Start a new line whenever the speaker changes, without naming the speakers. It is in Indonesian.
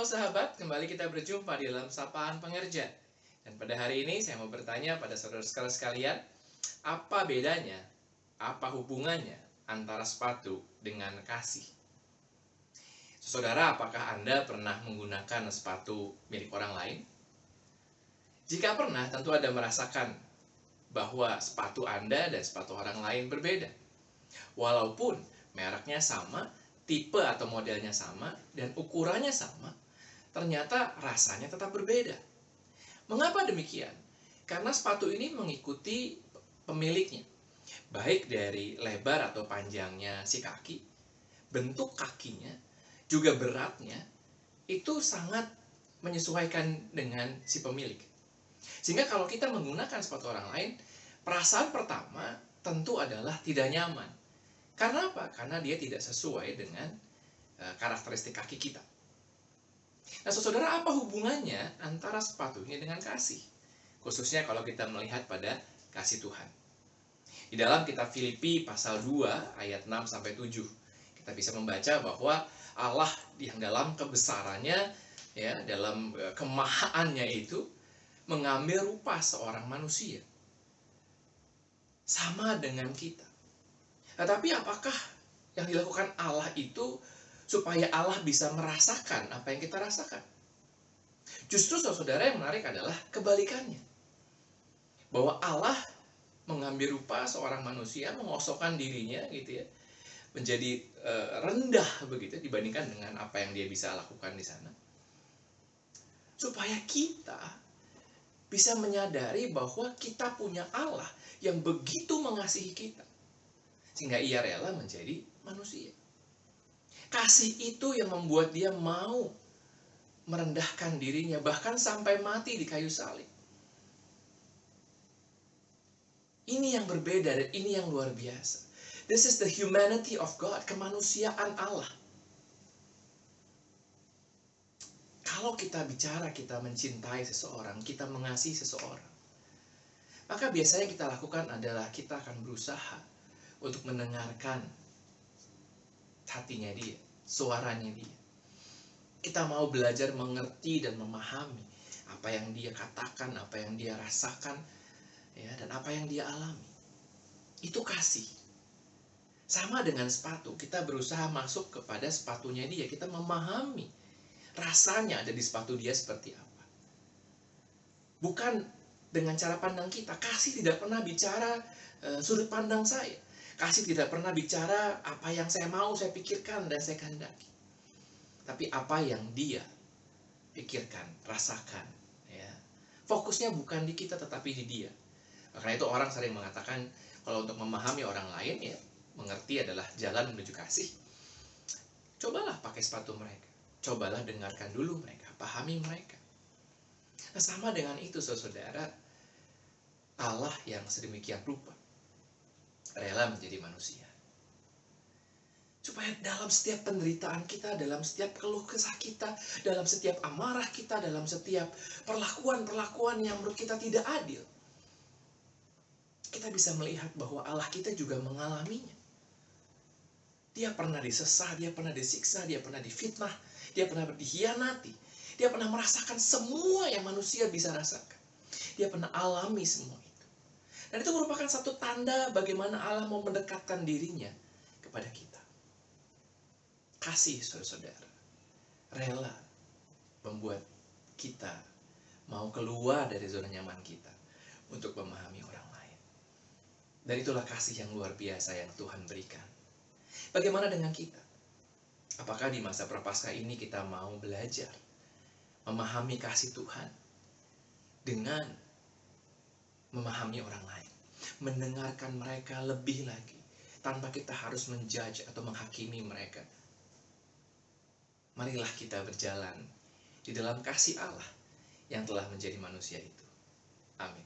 sahabat, kembali kita berjumpa di dalam Sapaan Pengerja. Dan pada hari ini saya mau bertanya pada saudara-saudara sekalian, apa bedanya, apa hubungannya antara sepatu dengan kasih? Saudara, apakah Anda pernah menggunakan sepatu milik orang lain? Jika pernah, tentu Anda merasakan bahwa sepatu Anda dan sepatu orang lain berbeda. Walaupun mereknya sama, tipe atau modelnya sama, dan ukurannya sama, ternyata rasanya tetap berbeda. Mengapa demikian? Karena sepatu ini mengikuti pemiliknya, baik dari lebar atau panjangnya si kaki, bentuk kakinya, juga beratnya, itu sangat menyesuaikan dengan si pemilik. Sehingga kalau kita menggunakan sepatu orang lain, perasaan pertama tentu adalah tidak nyaman. Karena apa? Karena dia tidak sesuai dengan karakteristik kaki kita. Nah, saudara, apa hubungannya antara sepatu ini dengan kasih? Khususnya kalau kita melihat pada kasih Tuhan. Di dalam kitab Filipi pasal 2 ayat 6-7, kita bisa membaca bahwa Allah yang dalam kebesarannya, ya, dalam kemahaannya itu, mengambil rupa seorang manusia. Sama dengan kita. Tetapi apakah yang dilakukan Allah itu supaya Allah bisa merasakan apa yang kita rasakan? Justru saudara, yang menarik adalah kebalikannya. Bahwa Allah mengambil rupa seorang manusia, mengosokkan dirinya gitu ya, menjadi rendah begitu dibandingkan dengan apa yang dia bisa lakukan di sana. Supaya kita bisa menyadari bahwa kita punya Allah yang begitu mengasihi kita. Sehingga ia rela menjadi manusia. Kasih itu yang membuat dia mau merendahkan dirinya, bahkan sampai mati di kayu salib. Ini yang berbeda dan ini yang luar biasa. This is the humanity of God, kemanusiaan Allah. Kalau kita bicara kita mencintai seseorang, kita mengasihi seseorang, maka biasanya kita lakukan adalah kita akan berusaha untuk mendengarkan hatinya dia, suaranya dia. Kita mau belajar mengerti dan memahami apa yang dia katakan, apa yang dia rasakan, ya, dan apa yang dia alami. Itu kasih. Sama dengan sepatu, kita berusaha masuk kepada sepatunya dia, kita memahami rasanya ada di sepatu dia seperti apa. Bukan dengan cara pandang kita. Kasih tidak pernah bicara sudut pandang saya. Kasih tidak pernah bicara apa yang saya mau, saya pikirkan, dan saya kehendaki. Tapi apa yang dia pikirkan, rasakan. Ya. Fokusnya bukan di kita, tetapi di dia. Karena itu orang sering mengatakan, kalau untuk memahami orang lain, ya, mengerti adalah jalan menuju kasih. Cobalah pakai sepatu mereka. Cobalah dengarkan dulu mereka, pahami mereka. Nah, sama dengan itu, saudara, Allah yang sedemikian rupa rela menjadi manusia. Supaya dalam setiap penderitaan kita, dalam setiap keluh kesah kita, dalam setiap amarah kita, dalam setiap perlakuan-perlakuan yang menurut kita tidak adil, kita bisa melihat bahwa Allah kita juga mengalaminya. Dia pernah disesah, dia pernah disiksa, dia pernah difitnah, dia pernah dikhianati, dia pernah merasakan semua yang manusia bisa rasakan. Dia pernah alami semua itu. Dan itu merupakan satu tanda bagaimana Allah mau mendekatkan dirinya kepada kita. Kasih, saudara, rela membuat kita mau keluar dari zona nyaman kita untuk memahami orang lain. Dan itulah kasih yang luar biasa yang Tuhan berikan. Bagaimana dengan kita? Apakah di masa prapaskah ini kita mau belajar memahami kasih Tuhan dengan memahami orang lain, mendengarkan mereka lebih lagi tanpa kita harus menjudge atau menghakimi mereka? Marilah kita berjalan di dalam kasih Allah yang telah menjadi manusia itu. Amin.